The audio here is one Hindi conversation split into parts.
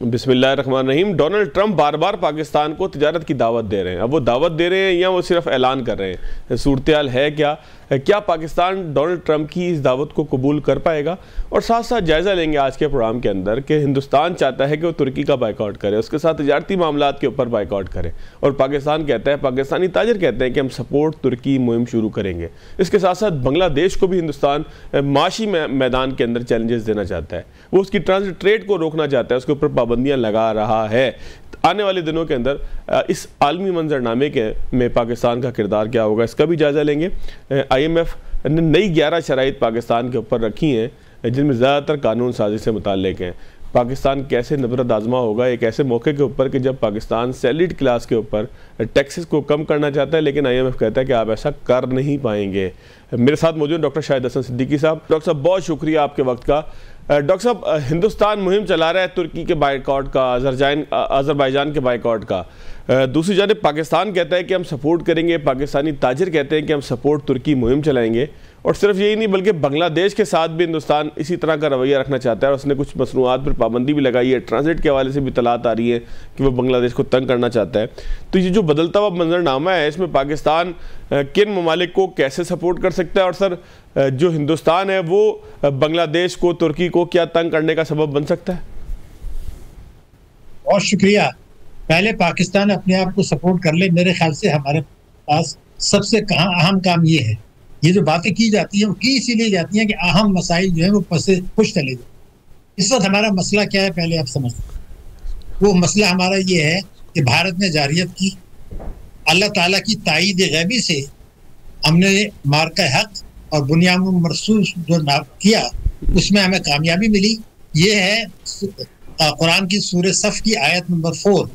बिस्मिल्लाहिर्रहमानिर्रहीम। डोनाल्ड ट्रंप बार बार पाकिस्तान को तिजारत की दावत दे रहे हैं। अब वो दावत दे रहे हैं या वो सिर्फ ऐलान कर रहे हैं? सूरत-ए-हाल है क्या पाकिस्तान डोनाल्ड ट्रंप की इस दावत को कबूल कर पाएगा? और साथ साथ जायज़ा लेंगे आज के प्रोग्राम के अंदर कि हिंदुस्तान चाहता है कि वो तुर्की का बाइकआउट करे, उसके साथ तिजारती मामलात के ऊपर बाइकआउट करे, और पाकिस्तान कहता है, पाकिस्तानी ताजिर कहते हैं कि हम सपोर्ट तुर्की मुहिम शुरू करेंगे। इसके साथ साथ बांग्लादेश को भी हिंदुस्तान माशी मैदान के अंदर चैलेंजेस देना चाहता है, वो उसकी ट्रांजिट ट्रेड को रोकना चाहता है, उसके ऊपर पाबंदियाँ लगा रहा है। आने वाले दिनों के अंदर इस आलमी मंजरनामे के में पाकिस्तान का किरदार क्या होगा, इसका भी जायज़ा लेंगे। IMF ने नई 11 शराइत पाकिस्तान के ऊपर रखी हैं जिनमें ज़्यादातर कानून साजी से मुताल्लिक़ हैं। पाकिस्तान कैसे नबरद आज़मा होगा एक ऐसे मौके के ऊपर कि जब पाकिस्तान सैलरीड क्लास के ऊपर टैक्सेस को कम करना चाहता है, लेकिन IMF कहता है कि आप ऐसा कर नहीं पाएंगे। मेरे साथ मौजूद डॉक्टर शाहिद हसन सिद्दीकी साहब। डॉक्टर साहब, बहुत शुक्रिया आपके वक्त का। डॉक्टर साहब, हिंदुस्तान मुहिम चला रहा है तुर्की के बाइकआउट का, अज़रबैजान के बाइकआउट का। दूसरी जानिब पाकिस्तान कहता है कि हम सपोर्ट करेंगे, पाकिस्तानी ताजिर कहते हैं कि हम सपोर्ट तुर्की मुहिम चलाएंगे। और सिर्फ यही नहीं बल्कि बांग्लादेश के साथ भी हिंदुस्तान इसी तरह का रवैया रखना चाहता है, और उसने कुछ मसनूआत पर पाबंदी भी लगाई है। ट्रांजिट के हवाले से भी तलात आ रही है कि वो बांग्लादेश को तंग करना चाहता है। तो ये जो बदलता हुआ मंजरनामा है, इसमें पाकिस्तान किन ममालिक को कैसे सपोर्ट कर सकता है, और सर जो हिंदुस्तान है वो बांग्लादेश को, तुर्की को क्या तंग करने का सबब बन सकता है? बहुत शुक्रिया। पहले पाकिस्तान अपने आप को सपोर्ट कर ले। मेरे ख्याल से हमारे पास सबसे अहम काम ये है, ये जो बातें की जाती हैं वो की इसीलिए जाती हैं कि अहम मसाइल जो है वो खुश चले जाए। इस वक्त हमारा मसला क्या है पहले आप समझ। वो मसला हमारा ये है कि भारत ने जारियत की, अल्लाह ताला की ताईद गैबी से हमने मार्का हक और बुनियाद मरसूस जो किया उसमें हमें कामयाबी मिली। ये है कुरान की सूरह सफ की आयत नंबर 4।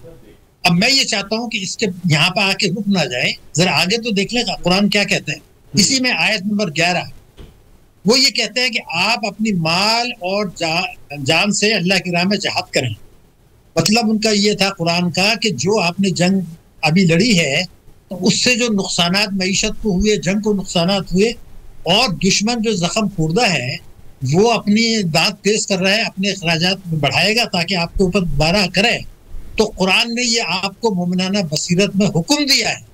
अब मैं ये चाहता हूं कि इसके यहाँ पर आके रुक ना जाए, जरा आगे तो देख लेगा कुरान क्या कहता है। इसी में आयत नंबर 11 वो ये कहते हैं कि आप अपनी माल और जान से अल्लाह की राह में जहाद करें। मतलब उनका ये था कुरान का कि जो आपने जंग अभी लड़ी है तो उससे जो नुकसानात मईशत को हुए, जंग को नुकसानात हुए, और दुश्मन जो जख्म खुर्दा है वो अपनी दांत तेज कर रहा है, अपने अखराजात बढ़ाएगा ताकि आपके ऊपर दोबारा करे। तो कुरान ने ये आपको मोमिनाना बसीरत में हुक्म दिया है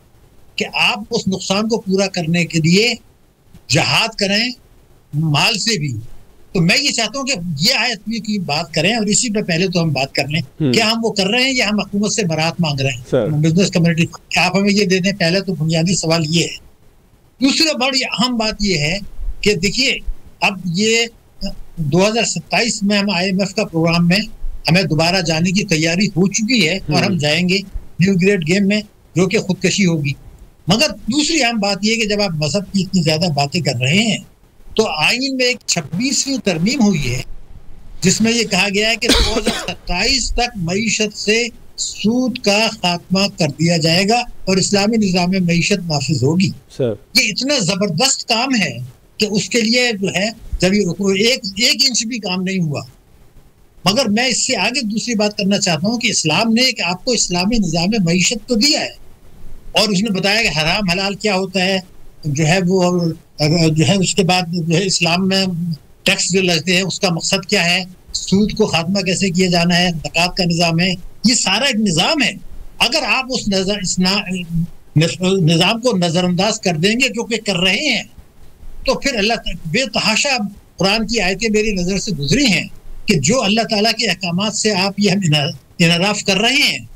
कि आप उस नुकसान को पूरा करने के लिए जहाद करें, माल से भी। तो मैं ये चाहता हूँ कि ये आयत की बात करें, और इसी पे पहले तो हम बात कर लें क्या हम वो कर रहे हैं या हम हुकूमत से बरात मांग रहे हैं, बिजनेस कम्युनिटी क्या आप हमें ये दे दें। पहले तो बुनियादी सवाल ये है। दूसरी बड़ी अहम बात ये है कि देखिए अब ये 2027 में हम IMF का प्रोग्राम में हमें दोबारा जाने की तैयारी हो चुकी है, और हम जाएंगे न्यू ग्रेड गेम में जो कि खुदकशी होगी। मगर दूसरी अहम बात यह कि जब आप मजहब की इतनी ज्यादा बातें कर रहे हैं तो आईन में एक 26वीं तरमीम हुई है जिसमें ये कहा गया है कि 2027 तक मईशत से सूद का खात्मा कर दिया जाएगा और इस्लामी निज़ाम में मईशत नाफिज होगी। ये इतना जबरदस्त काम है कि उसके लिए जो है जब ये एक इंच भी काम नहीं हुआ। मगर मैं इससे आगे दूसरी बात करना चाहता हूँ कि इस्लाम ने कि आपको इस्लामी निज़ाम में मईशत तो दिया है, और उसने बताया कि हराम हलाल क्या होता है, जो है वो जो है उसके बाद जो है इस्लाम में टैक्स जो लगते हैं उसका मकसद क्या है, सूद को खात्मा कैसे किया जाना है, ज़कात का निज़ाम है, ये सारा एक निज़ाम है। अगर आप उस निज़ाम को नज़रअंदाज कर देंगे जो कि कर रहे हैं, तो फिर अल्लाह बेतहाशा कुरान की आयतें मेरी नज़र से गुजरी हैं कि जो अल्लाह ताला के अहकामात से आप ये हम इनराफ कर रहे हैं,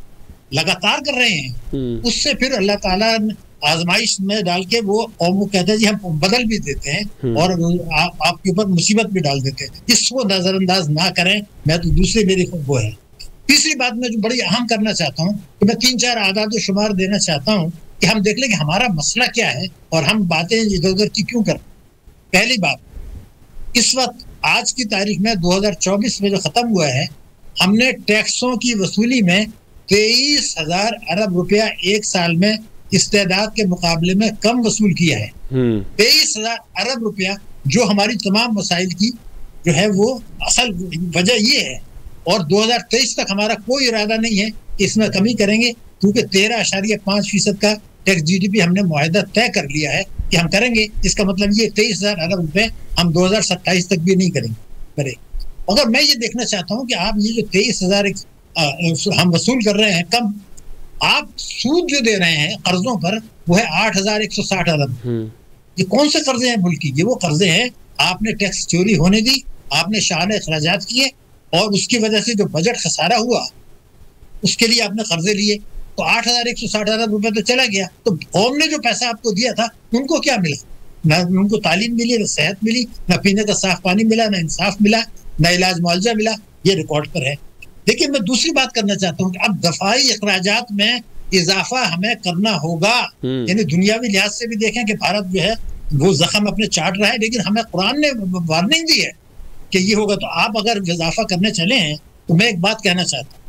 लगातार कर रहे हैं, उससे फिर अल्लाह ताला आजमाइश में डाल के वो कौम को कहते हैं जी हम बदल भी देते हैं और आपके ऊपर मुसीबत भी डाल देते हैं। इसको नजरअंदाज ना करें। मैं तो दूसरी मेरी वो है। तीसरी बात मैं जो बड़ी अहम करना चाहता हूँ कि मैं 3-4 आदाद शुमार देना चाहता हूँ कि हम देख लें कि हमारा मसला क्या है और हम बातें इधर उधर की क्यों कर। पहली बात, इस वक्त आज की तारीख में 2024 में जो खत्म हुआ है, हमने टैक्सों की वसूली में 23,000 अरब रुपया एक साल में इस्तेदाद के मुकाबले में कम वसूल किया है। 23,000 अरब रुपया जो हमारी तमाम मसाइल की जो है वो असल वजह ये है। और 2023 तक हमारा कोई इरादा नहीं है कि इसमें कमी करेंगे, क्योंकि 13.5% का टैक्स GDP हमने मुआहदा तय कर लिया है कि हम करेंगे। इसका मतलब ये 23,000 अरब रुपए हम 2027 तक भी नहीं करेंगे। मगर मैं ये देखना चाहता हूँ कि आप ये जो 23,000 हम वसूल कर रहे हैं कम, आप सूद जो दे रहे हैं कर्जों पर वो है 8,160 अरब। ये कौन से कर्जे हैं मुल्क की? ये वो कर्जे हैं आपने टैक्स चोरी होने दी, आपने शान अखराजात किए और उसकी वजह से जो बजट खसारा हुआ उसके लिए आपने कर्जे लिए, तो 8,160 अरब रुपए तो चला गया। तो कौम ने जो पैसा आपको दिया था उनको क्या मिला? ना उनको तालीम मिली, ना सेहत मिली, ना पीने का साफ पानी मिला, ना इंसाफ मिला, ना इलाज मुआवजा मिला। ये रिकॉर्ड पर है। लेकिन मैं दूसरी बात करना चाहता हूँ कि अब दफाई अखराजात में इजाफा हमें करना होगा। यानी दुनियावी लिहाज से भी देखें कि भारत जो है वो जख्म अपने चाट रहा है, लेकिन हमें कुरान ने वार्निंग दी है कि ये होगा। तो आप अगर इजाफा करने चले हैं तो मैं एक बात कहना चाहता हूँ,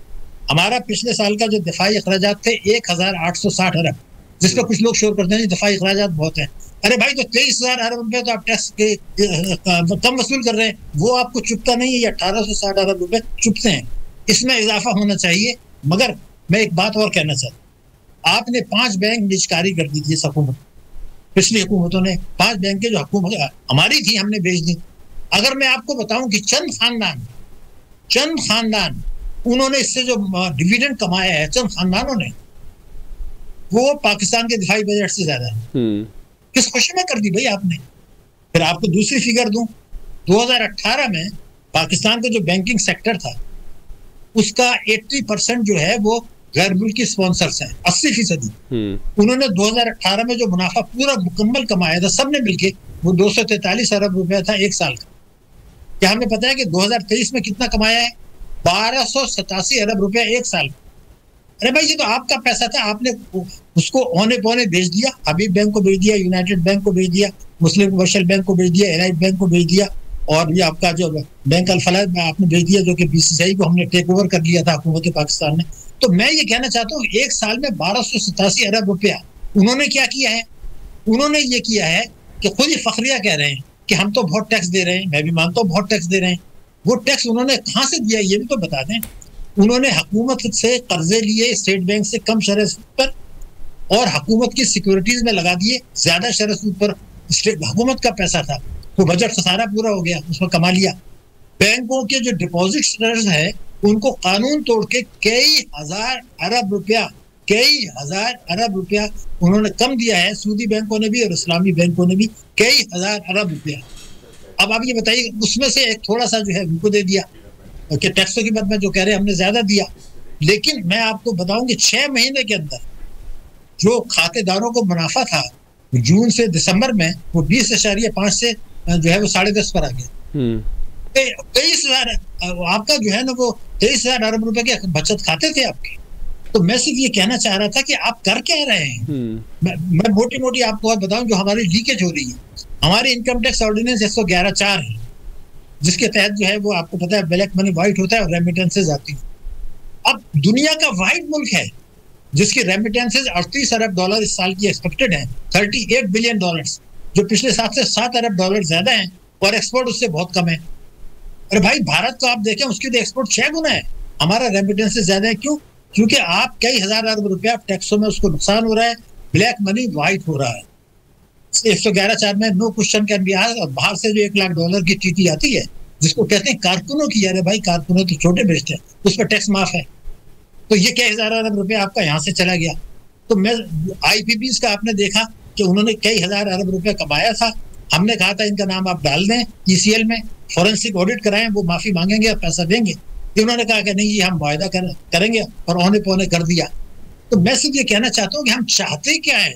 हमारा पिछले साल का जो दफाई अखराजात थे 1,860 अरब, जिसका कुछ लोग शोर करते हैं दफाई अखराजात बहुत है। अरे भाई, तो 23,000 अरब रुपए तो आप टैक्स के कम वसूल कर रहे हैं, वो आपको चुपता नहीं है। ये 1,860 अरब रुपए चुपते हैं, इसमें इजाफा होना चाहिए। मगर मैं एक बात और कहना चाहता हूँ, आपने 5 बैंक निजकारी कर दी थी इस हुकूमत, पिछली हुकूमतों ने 5 बैंक जो हुकूमत हमारी थी हमने बेच दी। अगर मैं आपको बताऊं कि चंद खानदान उन्होंने इससे जो डिविडेंड कमाया है, चंद खानदानों ने, वो पाकिस्तान के दिफाई बजट से ज्यादा है। किस खुशी में कर दी भाई आपने? फिर आपको दूसरी फिगर दूं, 2018 में पाकिस्तान का जो बैंकिंग सेक्टर था उसका 80% जो है वो गैर मुल्की स्पॉन्सर्स हैं, 80%। उन्होंने 2018 में जो मुनाफा पूरा मुकम्मल कमाया था सबने मिलके, वो 243 अरब रुपया था एक साल का। क्या हमें पता है कि 2023 में कितना कमाया है? 1287 अरब रुपया एक साल। अरे भाई, ये तो आपका पैसा था, आपने उसको औने पौने बेच दिया। हबीब बैंक को बेच दिया, यूनाइटेड बैंक को बेच दिया, मुस्लिम कमर्शियल बैंक को बेच दिया, एनआई बैंक को बेच दिया, और ये आपका जो बैंक अल-फलाह में आपने बेच दिया, जो कि बीसीसीआई को हमने टेक ओवर कर लिया था हुकूमत पाकिस्तान ने। तो मैं ये कहना चाहता हूँ, एक साल में 1287 अरब रुपया उन्होंने क्या किया है? उन्होंने ये किया है कि खुद ही फखरिया कह रहे हैं कि हम तो बहुत टैक्स दे रहे हैं। मैं भी मानता हूँ बहुत टैक्स दे रहे हैं। वो टैक्स उन्होंने कहाँ से दिया ये भी तो बता दें। उन्होंने हुकूमत से कर्जे लिए स्टेट बैंक से कम शरह सूद पर, और हुकूमत की सिक्योरिटीज में लगा दिए ज्यादा शरह सूद पर। हुकूमत का पैसा था, वो बजट खसारा पूरा हो गया, उसमें कमा लिया। बैंकों के जो डिपॉजिट है उनको कानून तोड़ के कई हजार अरब रुपया उन्होंने कम दिया है। सूदी बैंकों ने भी और इस्लामी बैंकों ने भी कई हजार अरब रुपया। अब आप ये बताइए, उसमें से एक थोड़ा सा जो है उनको दे दिया कि टैक्सों की बात में जो कह रहे हैं हमने ज्यादा दिया। लेकिन मैं आपको बताऊं कि 6 महीने के अंदर जो खातेदारों को मुनाफा था जून से दिसंबर में, वो 20.5 से जो है वो 10.5 पर आ गया। 23,000 आपका जो है ना वो 23,000 अरब रुपए के बचत खाते थे आपके। तो मैं सिर्फ ये कहना चाह रहा था कि आप कर क्या रहे हैं। मैं मोटी मोटी आपको और बताऊं जो हमारी लीकेज हो रही है। हमारी इनकम टैक्स ऑर्डिनेंस 111(4) है, जिसके तहत जो है वो आपको पता है ब्लैक मनी वाइट होता है और रेमिटेंसेज आती है। अब दुनिया का वाइड मुल्क है जिसकी रेमिटेंसेज 38 अरब डॉलर इस साल की एक्सपेक्टेड है, 38 बिलियन डॉलर्स, जो पिछले साल से 7 अरब डॉलर ज्यादा है, और एक्सपोर्ट उससे बहुत कम है। अरे भाई, भारत को आप देखें, उसकी तो एक्सपोर्ट 6 गुना है, हमारा रेमिटेंसेज ज्यादा है। क्यों? क्योंकि आप कई हजार अरब रुपया टैक्सों में उसको नुकसान हो रहा है, ब्लैक मनी वाइट हो रहा है। 111(4) में no question can be asked. और बाहर से जो 1 लाख डॉलर की टीटी आती है, जिसको कहते हैं कारकुनों की, अरे भाई कारकुनों तो छोटे बेचते हैं, उस पर टैक्स माफ है। तो ये कई हजार अरब रुपया आपका यहाँ से चला गया। तो मैं IPPs का आपने देखा कि उन्होंने कई हजार अरब रुपया कमाया था। हमने कहा था इनका नाम आप डाल दें ECL में, फॉरेंसिक ऑडिट कराएं, वो माफी मांगेंगे और पैसा देंगे। उन्होंने कहा कि नहीं, ये हम वायदा करेंगे, और औने पौने कर दिया। तो मैं सिर्फ ये कहना चाहता हूँ कि हम चाहते क्या है?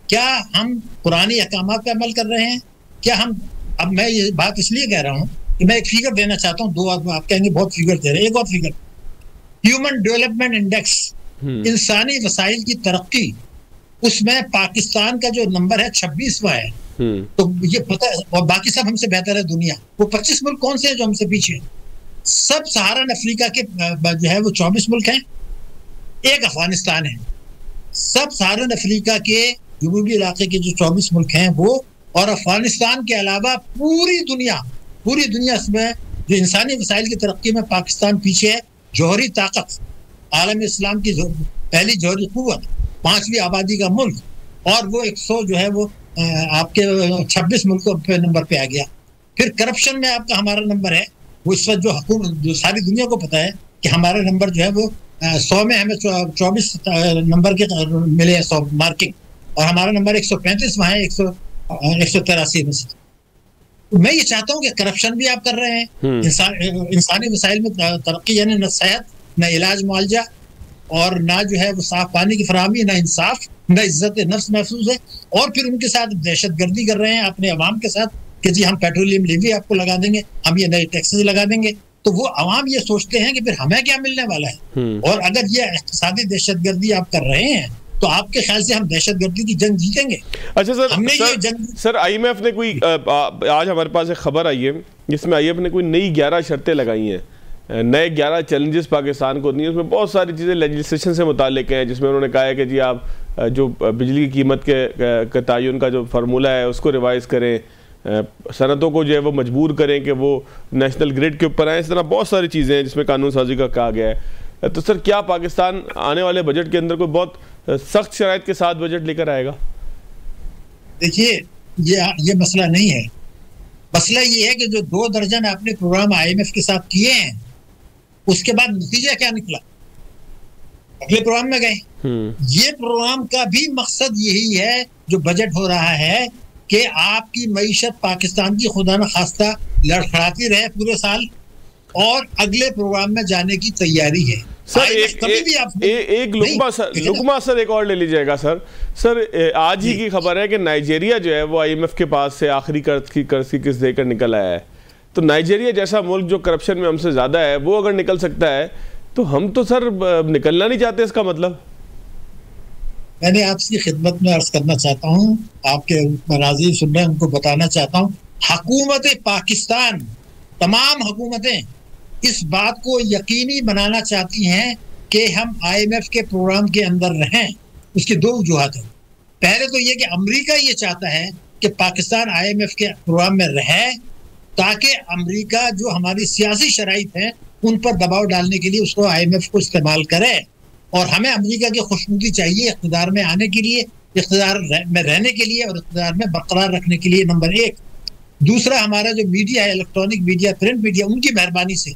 क्या हम पुरानी अहकामात पे अमल कर रहे हैं? क्या हम, अब मैं ये बात इसलिए कह रहा हूँ कि मैं एक फिगर देना चाहता हूँ, 2 आप कहेंगे बहुत फिगर दे रहे हैं, एक और फिगर, ह्यूमन डेवलपमेंट इंडेक्स, इंसानी वसाइल की तरक्की, उसमें पाकिस्तान का जो नंबर है 26वां है। तो ये पता है, और बाकी सब हमसे बेहतर है दुनिया। वो 25 मुल्क कौन से हैं जो हमसे पीछे? सब सहारन अफ्रीका के जो है वो 24 मुल्क हैं, एक अफगानिस्तान है। सब सहारन अफ्रीका के जनूबी इलाके के जो 24 मुल्क हैं वो, और अफगानिस्तान के अलावा पूरी दुनिया में जो इंसानी वसाइल की तरक्की में पाकिस्तान पीछे है। जौहरी ताकत, आलम इस्लाम की पहली जौहरी कुव्वत, 5वीं आबादी का मुल्क, और वो 100 जो है वो आपके 26 मुल्कों पे नंबर पे आ गया। फिर करप्शन में आपका हमारा नंबर है, वो इस वक्त जो हुकूमत, जो सारी दुनिया को पता है कि हमारा नंबर जो है वो 100 में हमें 24 नंबर के मिले हैं, 100 मार्किंग, और हमारा नंबर 135 वहाँ है 183 में से। तो मैं ये चाहता हूँ कि करप्शन भी आप कर रहे हैं, इंसानी वसाइल में तरक्की, यानी न सेहत, न इलाज मुआवजा, और ना जो है वो साफ पानी की फराहमी, ना इंसाफ, ना इज्जत नफ्स महसूस है। और फिर उनके साथ दहशतगर्दी कर रहे हैं अपने अवाम के साथ कि जी हम पेट्रोलियम लेवी आपको लगा देंगे, हम ये नए टैक्सेस लगा देंगे। तो वो अवाम ये सोचते हैं कि फिर हमें क्या मिलने वाला है। और अगर ये इक़्तिसादी दहशतगर्दी आप कर रहे हैं तो आपके ख्याल से हम दहशतगर्दी की जंग जीतेंगे? अच्छा सर, IMF ने कोई आज हमारे पास एक खबर आई है जिसमें IMF ने कोई नई 11 शर्तें लगाई हैं, नए 11 चैलेंजेस पाकिस्तान को दी हैं। उसमें बहुत सारी चीज़ें लेजिस्लेशन से मुतालिक हैं, जिसमें उन्होंने कहा है कि जी आप जो बिजली की कीमत के तयन का जो फार्मूला है उसको रिवाइज़ करें, सनतों को जो है वो मजबूर करें कि वो नेशनल ग्रिड के ऊपर आए। इस तरह बहुत सारी चीज़ें हैं जिसमें कानून साजी का कहा गया है। तो सर क्या पाकिस्तान आने वाले बजट के अंदर कोई बहुत सख्त शराइत के साथ बजट लेकर आएगा? देखिए, ये मसला नहीं है। मसला ये है कि जो 2 दर्जन आपने प्रोग्राम IMF के साथ किए हैं, उसके बाद नतीजा क्या निकला? अगले प्रोग्राम में गए। ये प्रोग्राम का भी मकसद यही है जो बजट हो रहा है कि आपकी मईशत पाकिस्तान की खुदा न खास्ता लड़खड़ाती रहे पूरे साल, और अगले प्रोग्राम में जाने की तैयारी है। सर एक लुकमा सर एक और ले लीजिएगा सर, आज ही की खबर है कि नाइजीरिया जो है वो IMF के पास से आखिरी कर्ज की किस्त देकर निकल आया है। तो नाइजीरिया जैसा मुल्क जो करप्शन में हमसे ज़्यादा है, वो अगर निकल सकता है तो हम तो सर निकलना नहीं चाहते। इसका मतलब मैंने आपकी खिदमत में अर्ज करना चाहता हूँ, आपके नाज़रीन सुन रहे हैं उनको बताना चाहता हूँ, हुकूमत पाकिस्तान, तमाम हुकूमतें इस बात को यकीनी बनाना चाहती हैं कि हम IMF के प्रोग्राम के अंदर रहें। उसकी 2 वजूहात हैं। पहले तो ये कि अमेरिका ये चाहता है कि पाकिस्तान IMF के प्रोग्राम में रहे, ताकि अमेरिका जो हमारी सियासी शराइत है उन पर दबाव डालने के लिए उसको IMF को इस्तेमाल करे। और हमें अमेरिका की खुशनुदी चाहिए इक़्तिदार में आने के लिए, इक़्तिदार में रहने के लिए और इक़्तिदार में बरकरार रखने के लिए, नंबर 1। दूसरा, हमारा जो मीडिया है, इलेक्ट्रॉनिक मीडिया, प्रिंट मीडिया, उनकी मेहरबानी से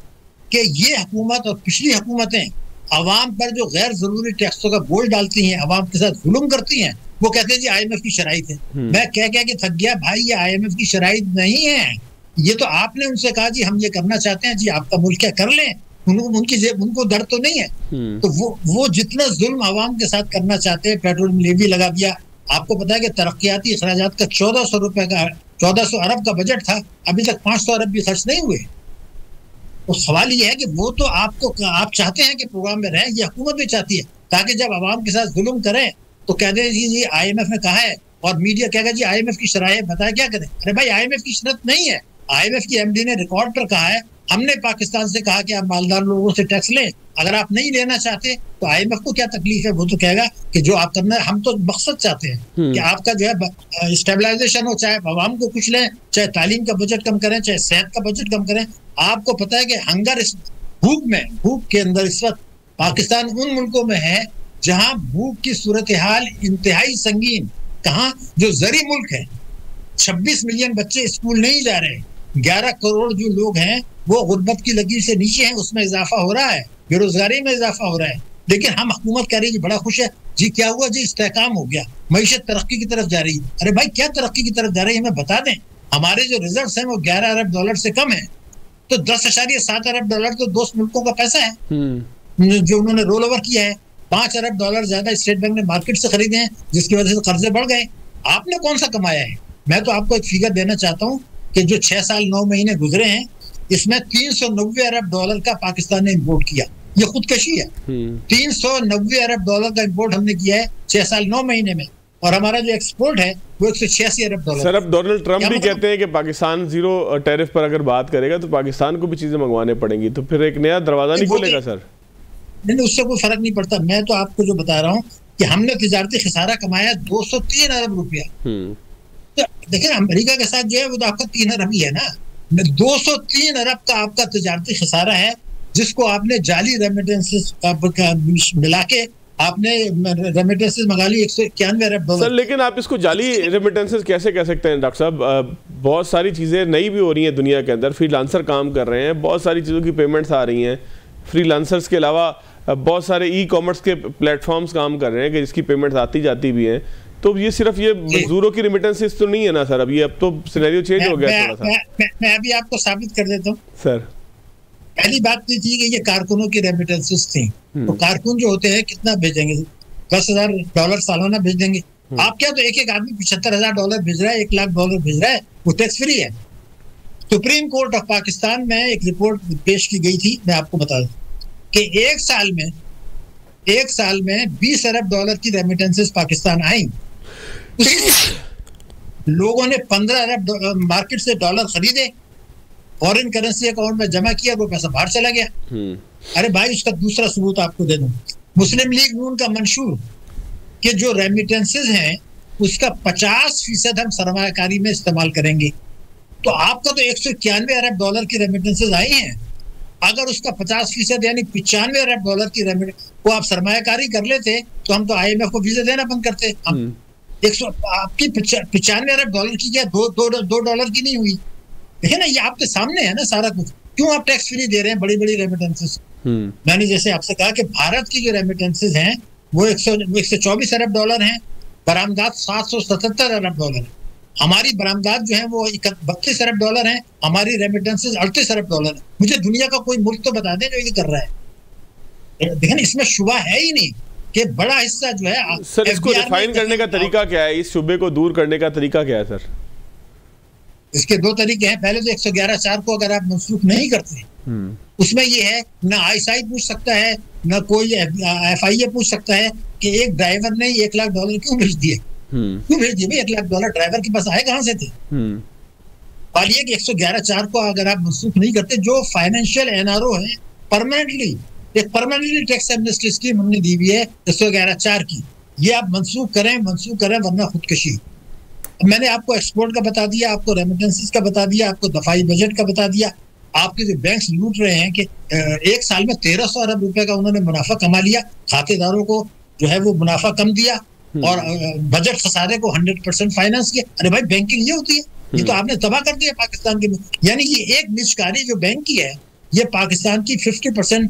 कि ये हुकूमत और पिछली हुकूमतें अवाम पर जो गैर जरूरी टैक्सों का बोझ डालती हैं, अवाम के साथ जुल्म करती हैं, वो कहते हैं जी IMF की शराइत है। मैं कह के थक गया भाई, ये IMF की शराइत नहीं है। ये तो आपने उनसे कहा जी हम ये करना चाहते हैं, जी आपका मुल्क क्या कर लें, उनको डर तो नहीं है। तो वो जितना जुल्म अवाम के साथ करना चाहते हैं, पेट्रोलियम लेवी लगा दिया। आपको पता है कि तरक्याती अखराजात का 1400 अरब का बजट था, अभी तक 500 अरब भी खर्च नहीं हुए। तो सवाल ये है कि वो तो आप चाहते हैं कि प्रोग्राम में रहें, ये हुकूमत भी चाहती है, ताकि जब अवाम के साथ जुल्म करें तो कह दें जी IMF ने कहा है, और मीडिया कहेगा जी IMF की शराइत बताया क्या करें। अरे भाई, IMF की शर्त नहीं है। IMF की MD ने रिकॉर्ड पर कहा है, हमने पाकिस्तान से कहा कि आप मालदार लोगों से टैक्स लें, अगर आप नहीं लेना चाहते तो IMF को क्या तकलीफ है। वो तो कहेगा कि जो आप करना है, हम तो मकसद चाहते हैं कि आपका जो है स्टेबलाइजेशन हो, चाहे अवाम को कुछ लें, चाहे तालीम का बजट कम करें, चाहे सेहत का बजट कम करें। आपको पता है कि हंगर, भूख के अंदर इस वक्त पाकिस्तान उन मुल्कों में है जहां भूख की सूरत हाल इंतहाई संगीन। कहाँ? जो ज़री मुल्क है, 26 मिलियन बच्चे स्कूल नहीं जा रहे, 11 करोड़ जो लोग हैं वो गुर्बत की लकीर से नीचे हैं, उसमें इजाफा हो रहा है, बेरोजगारी में इजाफा हो रहा है। लेकिन हम हुकूमत कह रही है बड़ा खुश है जी, क्या हुआ जी, इस्तेहकाम हो गया, मईशत तरक्की की तरफ जा रही है। अरे भाई, क्या तरक्की की तरफ जा रही है हमें बता दें। हमारे जो रिजल्ट्स हैं वो 11 अरब डॉलर से कम है, तो 10.7 अरब डॉलर तो दोस्त मुल्कों का पैसा है जो उन्होंने रोल ओवर किया है। 5 अरब डॉलर ज्यादा स्टेट बैंक ने मार्केट से खरीदे हैं, जिसकी वजह से कर्जे बढ़ गए। आपने कौन सा कमाया है? मैं तो आपको एक फिगर देना चाहता हूँ कि जो 6 साल 9 महीने गुजरे हैं, इसमें 390 अरब डॉलर का पाकिस्तान ने इम्पोर्ट किया। ये खुदकशी है। 390 अरब डॉलर का इम्पोर्ट हमने किया है 6 साल 9 महीने में, और हमारा जो एक्सपोर्ट है वो 186 अरब डॉलर। सर, अब डोनाल्ड ट्रंप भी कहते हैं कि पाकिस्तान 0 टैरिफ पर अगर बात करेगा तो पाकिस्तान को भी चीजें मंगवाने पड़ेंगी, तो फिर एक नया दरवाजा नहीं खुलेगा सर? नहीं, उससे कोई फर्क नहीं पड़ता। मैं तो आपको जो बता रहा हूँ कि हमने तिजारती खसारा कमाया 203 अरब रुपया। तो देखिए, अमेरिका के साथ जो है वो तो आपका 3 अरब ही है ना। 203 अरब का आपका तिजारती खसारा है, जिसको आपने जाली रेमिटेंसेस मिला के आपने रेमिटेंसेस मंगा ली 191 अरब डॉलर। सर, लेकिन आप इसको जाली रेमिटेंसेस कैसे कह सकते हैं डॉक्टर साहब? बहुत सारी चीज़ें नई भी हो रही हैं दुनिया के अंदर, फ्रीलांसर काम कर रहे हैं, बहुत सारी चीज़ों की पेमेंट्स आ रही हैं, फ्रीलांसर्स के अलावा बहुत सारे ई कॉमर्स के प्लेटफॉर्म्स काम कर रहे हैं कि जिसकी पेमेंट्स आती जाती भी हैं। तो ये सिर्फ ये मजदूरों की रेमिटेंसेस तो नहीं है ना सर, अब तो सिनेरियो चेंज हो गया थोड़ा सा। मैं अभी आपको साबित कर देता हूँ सर। पहली बात तो थी कि ये कारकुनों की रेमिटेंसेस थी, तो कारकुन जो होते हैं कितना भेजेंगे, $10,000 सालाना भेज देंगे। आप क्या, तो एक आदमी $75,000 भेज रहा है, $1,00,000 भेज रहा है, वो टैक्स फ्री है। सुप्रीम कोर्ट ऑफ पाकिस्तान में एक रिपोर्ट पेश की गई थी, मैं आपको बता दूं कि एक साल में $20 अरब की रेमिटेंसेस पाकिस्तान आई। लोगों ने 15 अरब मार्केट से डॉलर खरीदे, फॉरेन करेंसी अकाउंट में जमा किया, वो पैसा बाहर चला गया। अरे भाई, उसका दूसरा सबूत आपको दे दूं, मुस्लिम लीग नून का मंशूर कि जो रेमिटेंसेस हैं उसका 50% हम सरमायाकारी में इस्तेमाल करेंगे। तो आपका तो $191 अरब की रेमिटेंसेस आई हैं, अगर उसका 50% यानी $95 अरब की रेमिटेंस को आप सरमायाकारी कर लेते तो हम तो IMF को वीजा देना बंद करते। हम आपकी $95 अरब की क्या $2 की नहीं हुई? देखिए ना, ये आपके सामने है ना सारा कुछ। क्यों आप टैक्स फ्री दे रहे हैं बड़ी बड़ी रेमिटेंसेस? मैंने जैसे आपसे कहा कि भारत की जो रेमिटेंसेस हैं वो $124 अरब हैं, बरामदात $777 अरब है। हमारी बरामदात जो है वो $32 अरब हैं, हमारी रेमिटेंसेस $38 अरब है। मुझे दुनिया का कोई मुल्क तो बता दें जो ये कर रहा है। देखिए ना, इसमें शुबा है ही नहीं कि बड़ा हिस्सा जो है। सर, इसको रिफाइन करने का तरीका क्या है? इस शुबे को दूर करने का तरीका क्या है सर? इसके दो तरीके हैं। पहले तो 111(4) को अगर आप मनसूख नहीं करते, उसमें ये है ना ISI पूछ सकता है, ना कोई FIA पूछ सकता है कि एक ड्राइवर ने $1,00,000 क्यों भेज दिए। क्यों भेज दिए भाई? $1,00,000 ड्राइवर के पास आए कहां से थे? और ये कि 111(4) को अगर आप मनसूख नहीं करते, जो फाइनेंशियल NRO है परमानेंटली टैक्स एमनेस्टी स्कीम हमने दी हुई है 111(4) की, ये आप मनसूख करें वरना खुदकशी। मैंने आपको एक्सपोर्ट का बता दिया, आपको रेमिटेंसेस का बता दिया, आपको दफाई बजट का बता दिया। आपके जो बैंक्स लूट रहे हैं कि एक साल में 1300 अरब रुपए का उन्होंने मुनाफा कमा लिया, खातेदारों को जो है वो मुनाफा कम दिया और बजट खसारे को 100% फाइनेंस किया। अरे भाई, बैंकिंग ये होती है? ये तो आपने तबाह कर दिया पाकिस्तान की। यानी ये एक निजकारी जो बैंक की है, ये पाकिस्तान की 50%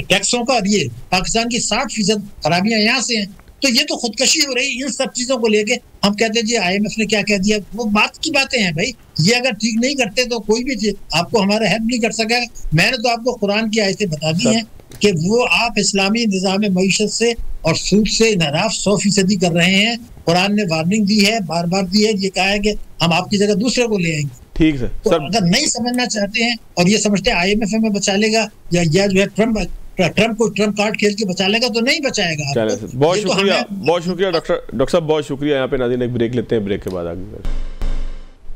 टैक्सों का, और ये पाकिस्तान की 60% खराबियां यहाँ से हैं। तो ये तो खुदकशी हो रही। इन सब चीजों को लेके हम कहते हैं जी IMF ने क्या कह दिया, वो बात की बातें हैं भाई। ये अगर ठीक नहीं करते तो कोई भी आपको हमारा हेल्प नहीं कर सकेगा। मैंने तो आपको कुरान की आयतें बता दी हैं कि वो आप इस्लामी निज़ाम मईशत से और सूद से इनहराफ 100% कर रहे हैं। कुरान ने वार्निंग दी है, बार बार दी है, ये कहा है कि हम आपकी जगह दूसरे को ले आएंगे। ठीक है तो अगर नहीं समझना चाहते हैं और ये समझते हैं IMF हमें बचा लेगा या जो है ट्रम्प कार्ड खेल के बचा लेगा, तो नहीं बचाएगा। बहुत शुक्रिया, बहुत शुक्रिया डॉक्टर साहब, बहुत शुक्रिया। यहाँ पे नाज़रीन एक ब्रेक लेते हैं, ब्रेक के बाद आगे।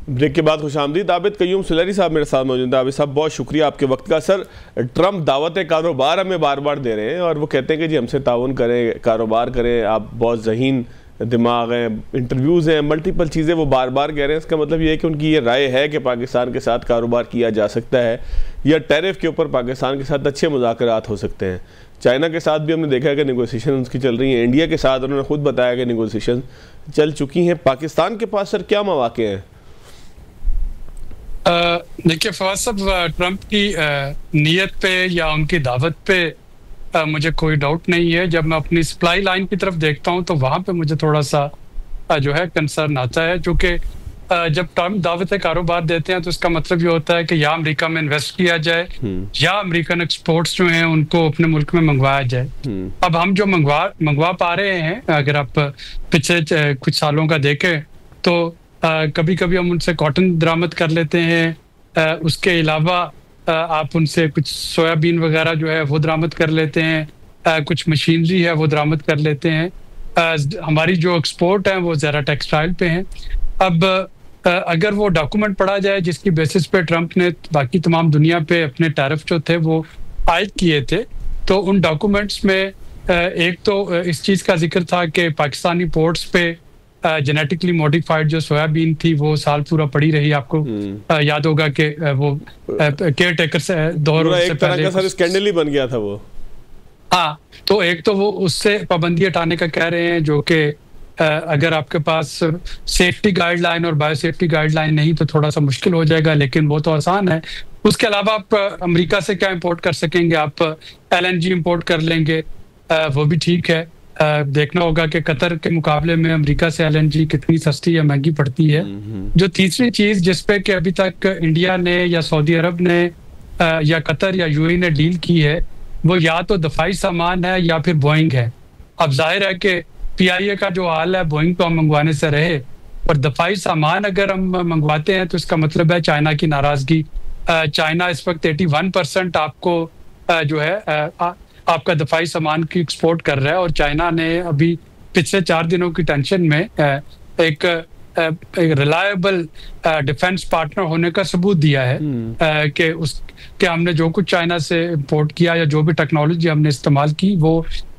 ब्रेक के बाद खुशामदीद आबिद कयूम सुलैरी साहब मेरे साथ मौजूद है। आबिद साहब, बहुत शुक्रिया आपके वक्त का। सर, ट्रम्प दावत कारोबार हमें बार बार दे रहे हैं और वो कहते हैं कि जी हमसे ताउन करें, कारोबार करें, आप बहुत ज़हीन दिमाग हैं, इंटरव्यूज़ हैं, मल्टीपल चीज़ें वो बार बार कह रहे हैं। इसका मतलब ये है कि उनकी ये राय है कि पाकिस्तान के साथ कारोबार किया जा सकता है या टैरिफ के ऊपर पाकिस्तान के साथ अच्छे मुज़ाकरात हो सकते हैं। चाइना के साथ भी हमने देखा है कि नेगोशिएशन उसकी चल रही हैं। इंडिया के साथ उन्होंने खुद बताया कि नेगोशिएशन चल चुकी हैं। पाकिस्तान के पास सर क्या मौके हैं? देखिए फवाद साहब, ट्रंप की नीयत पे या उनकी दावत पे मुझे कोई डाउट नहीं है। जब मैं अपनी सप्लाई लाइन की तरफ देखता हूं तो वहां पे मुझे थोड़ा सा जो है कंसर्न आता है, क्योंकि जब ट्रम्प दावत कारोबार देते हैं तो इसका मतलब ये होता है कि या अमेरिका में इन्वेस्ट किया जाए या अमेरिकन एक्सपोर्ट्स जो हैं उनको अपने मुल्क में मंगवाया जाए। अब हम जो मंगवा पा रहे हैं, अगर आप पिछले कुछ सालों का देखें तो कभी कभी हम उनसे कॉटन दरामद कर लेते हैं, उसके अलावा आप उनसे कुछ सोयाबीन वगैरह जो है वो दरामद कर लेते हैं, कुछ मशीनरी है वो दरामद कर लेते हैं। हमारी जो एक्सपोर्ट है वो ज़रा टेक्सटाइल पे हैं। अब अगर वो डॉक्यूमेंट पढ़ा जाए जिसकी बेसिस पे ट्रंप ने बाकी तमाम दुनिया पे अपने टैरिफ जो थे वो आयद किए थे, तो उन डॉक्यूमेंट्स में एक तो इस चीज़ का जिक्र था कि पाकिस्तानी पोर्ट्स पे जेनेटिकली मॉडिफाइड जो सोयाबीन थी वो साल पूरा पड़ी रही। आपको याद होगा कि वो केयर टेकर से दौर से पहले सर स्कैंडल ही बन गया था वो। हाँ, तो एक तो वो उससे पाबंदी हटाने का कह रहे हैं, जो कि अगर आपके पास सेफ्टी गाइडलाइन और बायोसेफ्टी गाइडलाइन नहीं तो थोड़ा सा मुश्किल हो जाएगा, लेकिन वो तो आसान है। उसके अलावा आप अमेरिका से क्या इंपोर्ट कर सकेंगे? आप LNG इंपोर्ट कर लेंगे, वो भी ठीक है। देखना होगा कि कतर के मुकाबले में अमेरिका से LNG कितनी सस्ती या महंगी पड़ती है। जो तीसरी चीज़ जिस पे कि अभी तक इंडिया ने या सऊदी अरब ने या कतर या UAE ने डील की है, वो या तो दफाई सामान है या फिर बोइंग है। अब जाहिर है कि PIA का जो हाल है, बोइंग तो हम मंगवाने से रहे, और दफाई सामान अगर हम मंगवाते हैं तो इसका मतलब है चाइना की नाराजगी। चाइना इस वक्त 81% आपको जो है आपका दफाई सामान की एक्सपोर्ट कर रहा है, और चाइना ने अभी पिछले 4 दिनों की टेंशन में एक रिलायबल डिफेंस पार्टनर होने का सबूत दिया है कि हमने जो कुछ चाइना से इंपोर्ट किया या जो भी टेक्नोलॉजी हमने इस्तेमाल की वो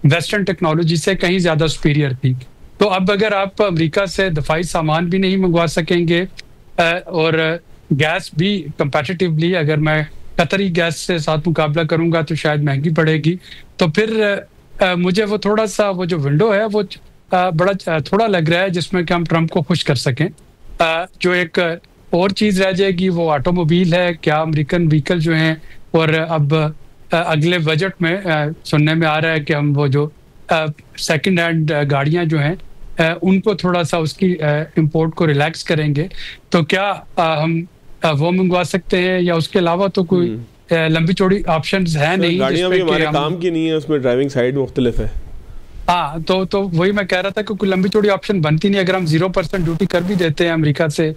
वेस्टर्न टेक्नोलॉजी से कहीं ज्यादा सुपीरियर थी। तो अब अगर आप अमेरिका से दफाई सामान भी नहीं मंगवा सकेंगे और गैस भी कंपैटिटिवली अगर मैं कतरी गैस से साथ मुकाबला करूंगा तो शायद महंगी पड़ेगी, तो फिर मुझे वो थोड़ा सा वो जो विंडो है वो बड़ा थोड़ा लग रहा है जिसमें कि हम ट्रंप को खुश कर सकें। जो एक और चीज़ रह जाएगी वो ऑटोमोबाइल है। क्या अमेरिकन व्हीकल जो हैं, और अब अगले बजट में सुनने में आ रहा है कि हम वो जो सेकंड हैंड गाड़ियां जो हैं उनको थोड़ा सा उसकी इंपोर्ट को रिलैक्स करेंगे, तो क्या हम वो मंगवा सकते हैं, या उसके अलावा तो कोई लंबी चौड़ी ऑप्शंस है नहीं? गाड़ियां भी हमारे काम की नहीं है, उसमें ड्राइविंग साइड मुख्तलिफ है। हाँ, तो वही मैं कह रहा था कि कोई लंबी चौड़ी ऑप्शन बनती नहीं। अगर हम 0% ड्यूटी कर भी देते हैं अमेरिका से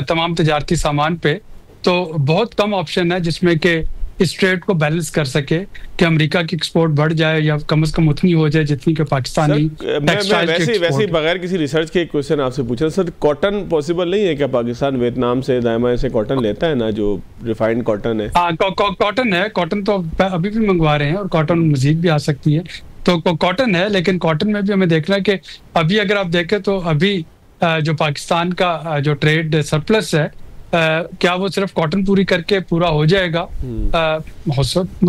तमाम तजारती सामान पे, तो बहुत कम ऑप्शन है जिसमें कि इस ट्रेड को बैलेंस कर सके कि अमेरिका की एक्सपोर्ट बढ़ जाए या कम से कम उतनी हो जाए जितनी कि पाकिस्तानी टेक्सटाइल की एक्सपोर्ट। वैसे बगैर किसी रिसर्च के एक क्वेश्चन आपसे पूछा सर, कॉटन पॉसिबल नहीं है क्या? पाकिस्तान वियतनाम से दायमा से कॉटन लेता है ना, जो रिफाइंड कॉटन है। हाँ, कॉटन है, कॉटन तो अभी भी मंगवा रहे हैं और कॉटन मजीद भी आ सकती है, तो कॉटन है। लेकिन कॉटन में भी हमें देखना है कि अभी अगर आप देखें तो अभी जो पाकिस्तान का जो ट्रेड सरप्लस है, क्या वो सिर्फ कॉटन पूरी करके पूरा हो जाएगा?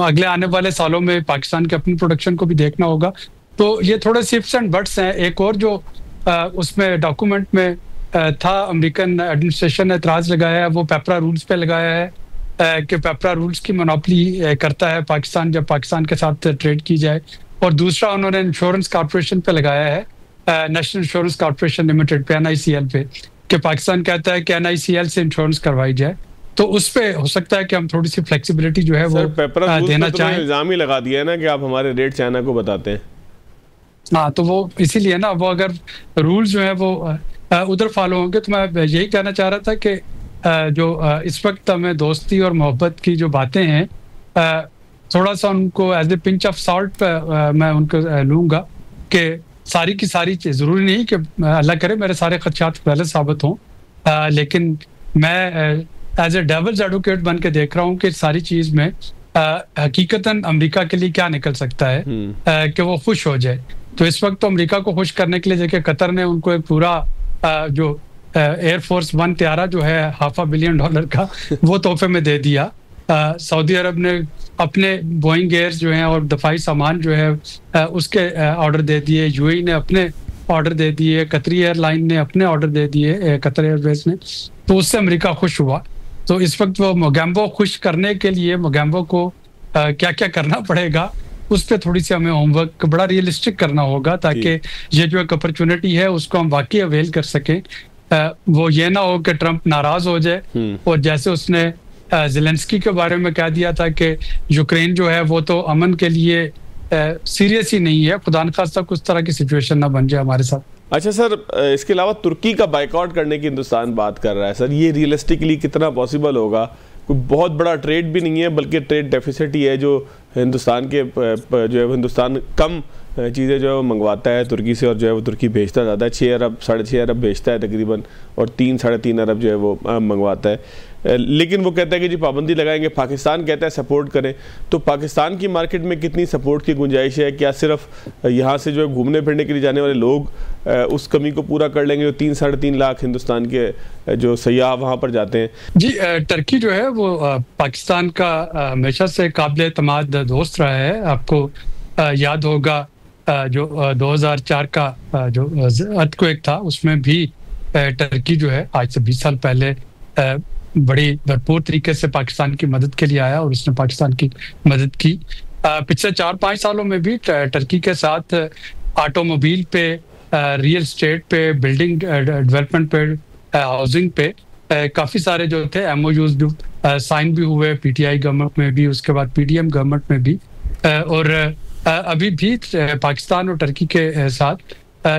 अगले आने वाले सालों में पाकिस्तान के अपनी प्रोडक्शन को भी देखना होगा। तो ये थोड़े सिफ्ट्स एंड बट्स हैं। एक और जो उसमें डॉक्यूमेंट में था, अमेरिकन एडमिनिस्ट्रेशन ने एतराज लगाया है, वो पेपरा रूल्स पे लगाया है कि पेपरा रूल्स की मोनोपोली करता है पाकिस्तान जब पाकिस्तान के साथ ट्रेड की जाए। और दूसरा उन्होंने इंश्योरेंस कॉर्पोरेशन पे लगाया है, नेशनल इंश्योरेंस कॉर्पोरेशन लिमिटेड पे, NICL पे, कि पाकिस्तान कहता है कि NICL से इंश्योरेंस करवाई जाए। तो उस पे हो सकता है कि हम थोड़ी सी फ्लेक्सिबिलिटी जो है वो देना चाहें। इल्जाम ही लगा दिया है ना कि आप हमारे रेट चाइना को बताते हैं। हाँ, तो वो इसीलिए ना, वो अगर रूल्स जो है वो उधर फॉलो होंगे, तो मैं यही कहना चाह रहा था कि जो इस वक्त हमें दोस्ती और मोहब्बत की जो बातें हैं, थोड़ा सा उनको as a pinch of salt मैं उनको लूँगा कि सारी की सारी चीज जरूरी नहीं कि अल्लाह करे मेरे सारे खदशात गलत साबित हों, लेकिन मैं एज ए डेविल्स एडवोकेट बन के देख रहा हूँ कि सारी चीज में हकीकतन अमेरिका के लिए क्या निकल सकता है कि वो खुश हो जाए। तो इस वक्त तो अमेरिका को खुश करने के लिए देखिए कतर ने उनको एक पूरा जो एयरफोर्स 1 त्यारा जो है $500 million का वो तोहफे में दे दिया। सऊदी अरब ने अपने बोइंग एयर्स जो हैं और दफाई सामान जो है उसके ऑर्डर दे दिए, UAE ने अपने ऑर्डर दे दिए, कतरी एयरलाइन ने अपने ऑर्डर दे दिए, कतर एयरवेज ने, तो उससे अमेरिका खुश हुआ। तो इस वक्त वो मोगैम्बो खुश करने के लिए मोगैम्बो को क्या क्या करना पड़ेगा उस पर थोड़ी सी हमें होमवर्क बड़ा रियलिस्टिक करना होगा, ताकि ये जो एक अपॉर्चुनिटी है उसको हम वाकई अवेल कर सकें। वो ये ना हो कि ट्रंप नाराज हो जाए और जैसे उसने ज़ेलेंस्की के बारे में कह दिया था कि यूक्रेन जो है वो तो अमन के लिए सीरियस ही नहीं है, खुदा न खास्ता कुछ तरह की सिचुएशन ना बन जाए हमारे साथ। अच्छा सर, इसके अलावा तुर्की का बाइकआउट करने की हिंदुस्तान बात कर रहा है सर, ये रियलिस्टिकली कितना पॉसिबल होगा? कोई बहुत बड़ा ट्रेड भी नहीं है बल्कि ट्रेड डेफिसिट ही है जो हिंदुस्तान के जो है हिंदुस्तान कम चीज़ें जो है वो मंगवाता है तुर्की से, और जो है वो तुर्की भेजता ज़्यादा है, 6 अरब 6.5 अरब भेजता है तकरीबन, और 3-3.5 अरब जो है वो मंगवाता है। लेकिन वो कहता है कि जी पाबंदी लगाएंगे, पाकिस्तान कहता है सपोर्ट करें। तो पाकिस्तान की मार्केट में कितनी सपोर्ट की गुंजाइश है? क्या सिर्फ यहाँ से जो है घूमने फिरने के लिए जाने वाले लोग उस कमी को पूरा कर लेंगे जो 3-3.5 लाख हिंदुस्तान के जो सयाह वहाँ पर जाते हैं? जी, टर्की जो है वो पाकिस्तान का हमेशा से काबिल एतमाद दोस्त रहा है। आपको याद होगा जो 2004 का जो अर्थक्वेक था उसमें भी टर्की जो है आज से 20 साल पहले बड़ी भरपूर तरीके से पाकिस्तान की मदद के लिए आया और उसने पाकिस्तान की मदद की। पिछले 4-5 सालों में भी टर्की के साथ ऑटोमोबाइल पे, रियल स्टेट पे, बिल्डिंग डेवलपमेंट पे, हाउसिंग पे काफ़ी सारे जो थे MOUs भी साइन भी हुए, PTI गवर्नमेंट में भी, उसके बाद PDM गवर्नमेंट में भी, और अभी भी पाकिस्तान और टर्की के साथ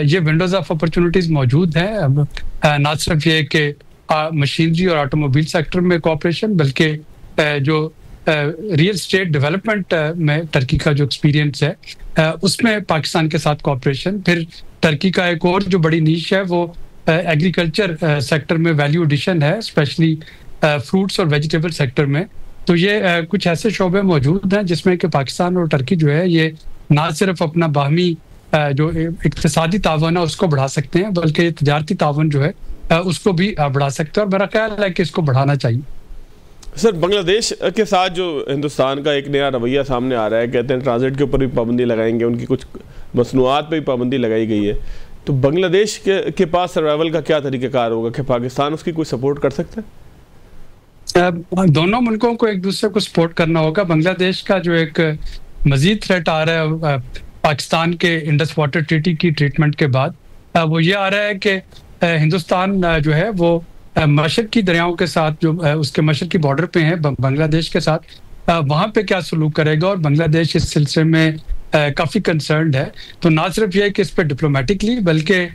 ये विंडोज ऑफ अपॉर्चुनिटीज मौजूद हैं। ना सिर्फ ये कि मशीनरी और ऑटोमोबाइल सेक्टर में कोऑपरेशन, बल्कि जो रियल स्टेट डेवलपमेंट में टर्की का जो एक्सपीरियंस है उसमें पाकिस्तान के साथ कोऑपरेशन। फिर टर्की का एक और जो बड़ी नीश है वो एग्रीकल्चर सेक्टर में वैल्यू एडिशन है, स्पेशली फ्रूट्स और वेजिटेबल सेक्टर में। तो ये कुछ ऐसे शोबे मौजूद हैं जिसमें कि पाकिस्तान और टर्की जो है ये ना सिर्फ अपना बाहमी जो इक्तिसादी तावन है उसको बढ़ा सकते हैं, बल्कि तजारती तावन जो है उसको भी बढ़ा सकते हैं, और मेरा ख्याल है कि इसको बढ़ाना चाहिए। सर, बांग्लादेश के साथ जो हिंदुस्तान का एक नया रवैया सामने आ रहा है, कहते हैं ट्रांजिट के ऊपर भी पाबंदी लगाएंगे, उनकी कुछ मसनूआत पे भी पाबंदी लगाई गई है, तो बांग्लादेश के पास सर्वाइवल का क्या तरीक़ाकार होगा? क्या पाकिस्तान उसकी कोई सपोर्ट कर सकता है? दोनों मुल्कों को एक दूसरे को सपोर्ट करना होगा। बांग्लादेश का जो एक मजीद थ्रेट आ रहा है पाकिस्तान के इंडस वाटर ट्रीटी की ट्रीटमेंट के बाद, वो ये आ रहा है कि हिंदुस्तान जो है वो मशरकी दरियाओं के साथ, जो उसके मशरकी बॉर्डर पे है बांग्लादेश के साथ, वहाँ पे क्या सलूक करेगा, और बांग्लादेश इस सिलसिले में काफ़ी कंसर्न्ड है। तो ना सिर्फ ये कि इस पर डिप्लोमेटिकली, बल्कि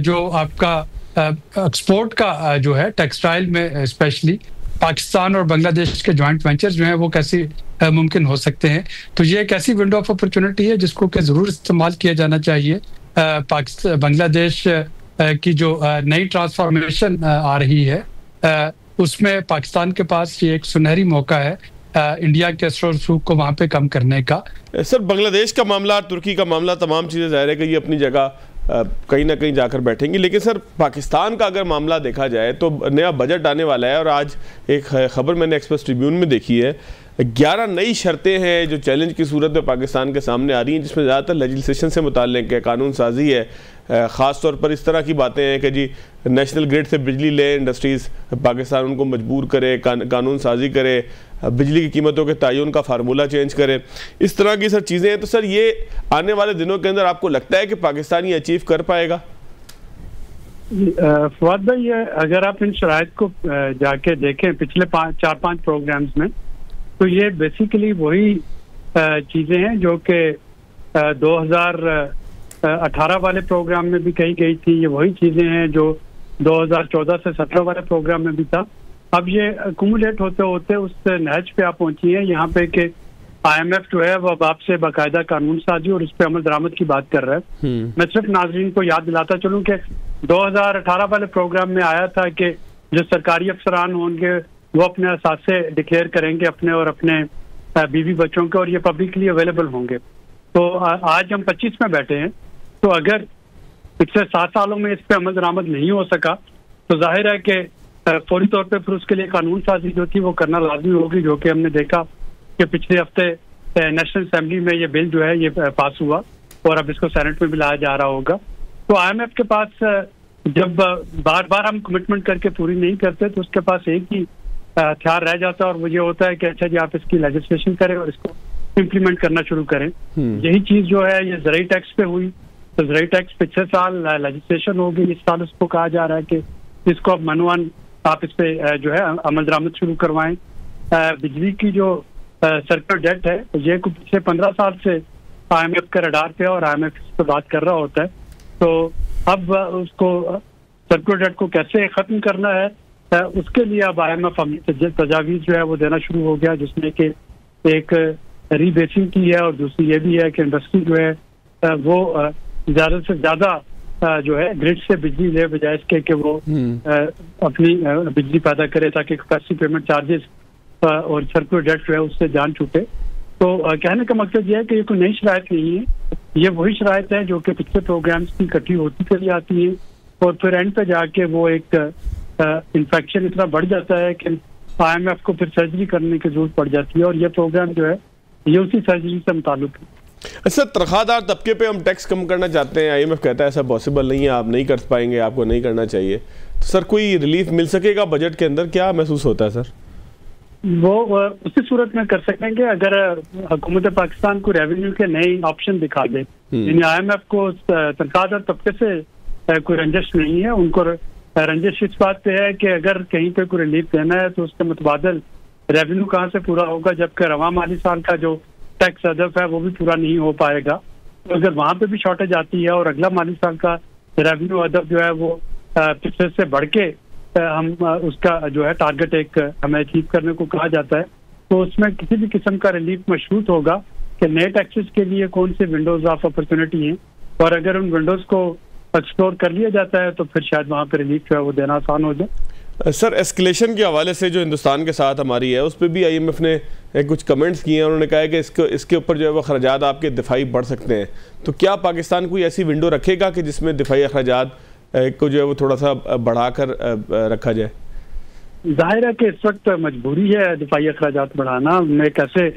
जो आपका एक्सपोर्ट का जो है टेक्सटाइल में स्पेशली पाकिस्तान और बांग्लादेश के जॉइंट वेंचर्स जो हैं वो कैसे मुमकिन हो सकते हैं। तो ये एक ऐसी विंडो ऑफ अपॉर्चुनिटी है जिसको कि ज़रूर इस्तेमाल किया जाना चाहिए। बांग्लादेश की जो नई ट्रांसफॉर्मेशन आ रही है उसमें पाकिस्तान के पास ये एक सुनहरी मौका है इंडिया के रसूख को वहाँ पे कम करने का। सर, बांग्लादेश का मामला, तुर्की का मामला, तमाम चीज़ें ज़ाहिर है कि ये अपनी जगह कहीं ना कहीं जाकर बैठेंगी, लेकिन सर पाकिस्तान का अगर मामला देखा जाए तो नया बजट आने वाला है, और आज एक खबर मैंने एक्सप्रेस ट्रिब्यून में देखी है, 11 नई शर्तें हैं जो चैलेंज की सूरत में पाकिस्तान के सामने आ रही हैं, जिसमें ज़्यादातर लेजिस्लेशन से मुताल्लिक़ है, कानून साजी है। ख़ास तौर पर इस तरह की बातें हैं कि जी नेशनल ग्रिड से बिजली ले इंडस्ट्रीज़, पाकिस्तान उनको मजबूर करे, कानून साजी करे, बिजली की कीमतों के तयन का फार्मूला चेंज करे, इस तरह की सर चीज़ें हैं। तो सर ये आने वाले दिनों के अंदर आपको लगता है कि पाकिस्तान ये अचीव कर पाएगा? फवाद भाई, अगर आप इन शराइत को जाके देखें पिछले 4-5 प्रोग्राम्स में, तो ये बेसिकली वही चीज़ें हैं जो कि 2018 वाले प्रोग्राम में भी कही गई थी। ये वही चीज़ें हैं जो 2014 से 17 वाले प्रोग्राम में भी था। अब ये अकुमुलेट होते होते उस नहज पे आप पहुंची है यहाँ पे कि IMF जो है वो अब आपसे बाकायदा कानून साजी और उस पर अमल दरामद की बात कर रहा है। मैं सिर्फ नाजरीन को याद दिलाता चलूँ कि 2018 वाले प्रोग्राम में आया था कि जो सरकारी अफसरान होंगे वो अपने असासे डिक्लेयर करेंगे अपने और अपने बीवी बच्चों के, और ये पब्लिकली अवेलेबल होंगे। तो आज हम 25 में बैठे हैं, तो अगर पिछले 7 सालों में इस पर अमल दरामद नहीं हो सका तो जाहिर है कि फौरी तौर पे फिर उसके लिए कानून साजी जो थी वो करना लाजमी होगी, जो कि हमने देखा कि पिछले हफ्ते नेशनल असेंबली में ये बिल जो है ये पास हुआ और अब इसको सेनेट में भी लाया जा रहा होगा। तो IMF के पास जब बार बार हम कमिटमेंट करके पूरी नहीं करते तो उसके पास एक ही हथियार रह जाता है, और वो ये होता है कि अच्छा जी आप इसकी लेजिस्लेशन करें और इसको इम्प्लीमेंट करना शुरू करें। यही चीज जो है ये ज़राई टैक्स पे हुई। तो ज़राई टैक्स पिछले साल लेजिस्लेशन होगी, इस साल उसको कहा जा रहा है कि इसको अब मनवान आप इस पे जो है अमल दरामद शुरू करवाएं। बिजली की जो सर्कुलर डेट है ये पिछले 15 साल से IMF के रडार पे और IMF इस पर बात कर रहा होता है। तो अब उसको सर्कुलर डेट को कैसे खत्म करना है उसके लिए अब IMF तजावीज़ जो है वो देना शुरू हो गया, जिसमें कि एक रीबेसिंग की है और दूसरी ये भी है कि इंडस्ट्री जो है वो ज़्यादा से ज़्यादा जो है ग्रिड से बिजली ले, बजाय इसके कि वो अपनी बिजली पैदा करे ताकि कैपेसिटी पेमेंट चार्जेस और सर्कुलर डेट जो है उससे जान छूटे। तो कहने का मकसद ये है कि ये कोई नई शराइत नहीं है, ये वही शराइत है जो कि पिछले प्रोग्राम्स की इकट्ठी होती चली आती है, और फिर एंड पे जाके वो एक इन्फेक्शन इतना बढ़ जाता है कि IMF को फिर सर्जरी करने की जरूरत पड़ जाती है, और ये प्रोग्राम जो है ये उसी सर्जरी से मुताल्लिक है। अच्छा, तनख्वाहदार तबके पे हम टैक्स कम करना चाहते हैं, IMF कहता है ऐसा पॉसिबल नहीं है, आप नहीं कर पाएंगे, आपको नहीं करना चाहिए। सर कोई रिलीफ मिल सकेगा बजट के अंदर, क्या महसूस होता है सर? वो उसी सूरत में कर सकेंगे अगर हुकूमत पाकिस्तान को रेवेन्यू के नए ऑप्शन दिखा दे। यानी IMF को तनख्वाहदार तबके से कोई रंजिश नहीं है, उनको रंजिश इस बात पे है कि अगर कहीं पे कोई रिलीफ देना है तो उसके मुतबादल रेवेन्यू कहाँ से पूरा होगा, जबकि रवा माली साल का जो टैक्स हदफ है वो भी पूरा नहीं हो पाएगा। तो अगर वहाँ पे भी शॉर्टेज आती है और अगला माली साल का रेवेन्यू हदफ जो है वो पिछले से बढ़ के हम उसका जो है टारगेट एक हमें अचीव करने को कहा जाता है, तो उसमें किसी भी किस्म का रिलीफ मशरूत होगा कि नए टैक्सेस के लिए कौन से विंडोज ऑफ अपॉर्चुनिटी हैं, और अगर उन विंडोज को एक्सप्लोर कर लिया जाता है तो फिर शायद वहाँ पर रिलीफ जो है वो देना आसान हो जाए। सर एस्केलेशन के हवाले से जो हिंदुस्तान के साथ हमारी है उस पर भी IMF ने कुछ कमेंट्स किए हैं। उन्होंने कहा है कि इसके ऊपर जो है वो खर्चात आपके दिफाई बढ़ सकते हैं, तो क्या पाकिस्तान कोई ऐसी विंडो रखेगा कि जिसमें दिफाई अखराजात को जो है वो थोड़ा सा बढ़ाकर रखा जाए? जाहिर है कि इस वक्त मजबूरी है दिफाई अखराजात बढ़ाना। हमने एक ऐसे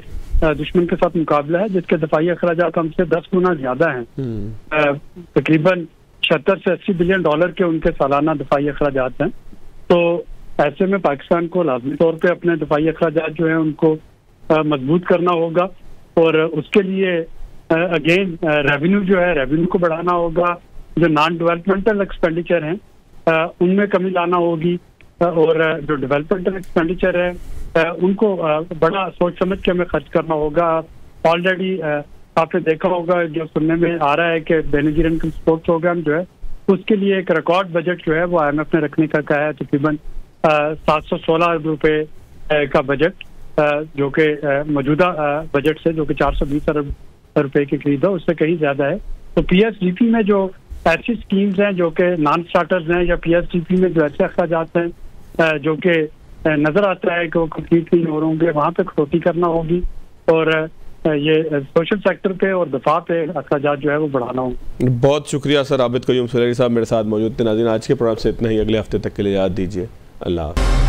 दुश्मन के साथ मुकाबला है जिसके दिफाई अखराजात हमसे 10 गुना ज्यादा हैं। तकरीबन 76 से 80 बिलियन डॉलर के उनके सालाना दिफाई अखराजात हैं। तो ऐसे में पाकिस्तान को लाजमी तौर पे अपने दिफाई अखराजात जो है उनको मजबूत करना होगा, और उसके लिए अगेन रेवेन्यू जो है रेवेन्यू को बढ़ाना होगा। जो नॉन डेवलपमेंटल एक्सपेंडिचर हैं उनमें कमी लाना होगी, और जो डेवलपमेंटल एक्सपेंडिचर है उनको बड़ा सोच समझ के हमें खर्च करना होगा। ऑलरेडी आपने देखा होगा, जो सुनने में आ रहा है कि बेनजीर इनकम सपोर्ट प्रोग्राम जो है उसके लिए एक रिकॉर्ड बजट जो है वो IMF ने रखने का कहा है, तकरीबन 716 अरब रुपए का बजट, जो कि मौजूदा बजट से जो कि 420 अरब रुपए के करीब है उससे कहीं ज्यादा है। तो PSDP में जो ऐसी स्कीम्स हैं जो कि नॉन स्टार्टर्स हैं, या PSDP में जो ऐसे अखराजात हैं जो कि नजर आता है कि वो कंप्लीट नहीं हो रहे होंगे, वहाँ पे कटौती करना होगी, और ये सोशल सेक्टर पे और दफा पे अखराजात जो है वो बढ़ाना होगा। बहुत शुक्रिया सर आबिद क़य्यूम सुलेरी साहब मेरे साथ मौजूद थे। नाज़रीन आज के प्रोग्राम से इतना ही, अगले हफ्ते तक के लिए याद दीजिए। अल्लाह।